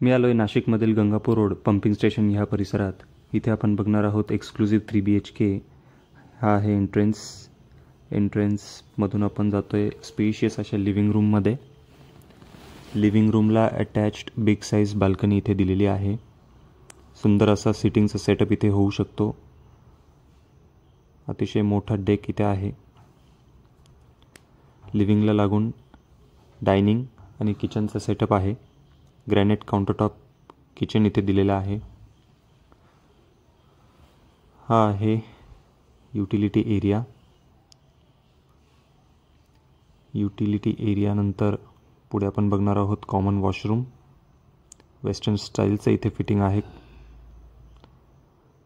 मी आलो आहे नाशिकमधील गंगापूर रोड पंपिंग स्टेशन ह्या परिसरात. इथे आपण बघणार आहोत एक्सक्लुझिव्ह 3 BHK. हा आहे एंट्रन्समधून आपण जातो आहे स्पेशियस अशा लिव्हिंग रूममध्ये. लिव्हिंग रूमला अटॅच्ड बिग साईज बाल्कनी इथे दिलेली आहे. सुंदर असा सिटिंगचा सेटअप इथे होऊ शकतो. अतिशय मोठा डेक इथे आहे. लिव्हिंगला लागून डायनिंग आणि किचनचा सेटअप आहे. ग्रॅनाइट काउंटरटॉप किचन इथे दिलेला आहे. हा आहे युटिलिटी एरिया. युटिलिटी एरियानंतर पुढे आपण बघणार आहोत कॉमन वॉशरूम. वेस्टर्न स्टाईलचं इथे फिटिंग आहे.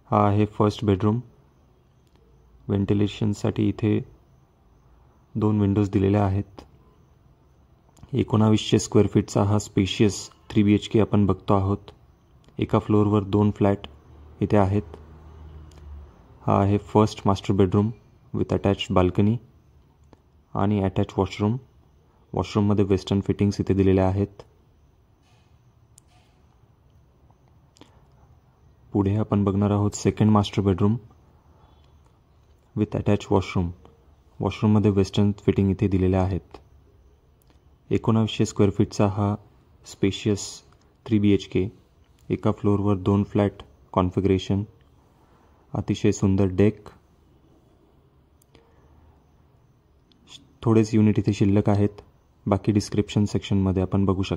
हा आहे फर्स्ट बेडरूम. व्हेंटिलेशनसाठी इथे 2 विंडोज दिलेल्या आहेत. 1900 स्क्वेअर फीटचा हा स्पेशियस 3 BHK आपण बघतो आहोत. एका फ्लोअरवर 2 फ्लॅट इथे आहेत. हा आहे first master bedroom with attached balcony आणि अटॅच वॉशरूम. वॉशरूममध्ये वेस्टर्न फिटिंग्स इथे दिलेल्या आहेत. पुढे आपण बघणार आहोत second master bedroom with attach washroom. वॉशरूममध्ये वेस्टर्न फिटिंग इथे दिलेल्या आहेत. 1900 स्क्वेअर फीटचा हा स्पेशियस 3 BHK. एका फ्लोअरवर 2 फ्लॅट कॉन्फिगरेशन. अतिशय सुंदर डेक. थोडेच युनिट इथे शिल्लक आहेत. बाकी डिस्क्रिप्शन सेक्शनमध्ये आपण बघू शकता.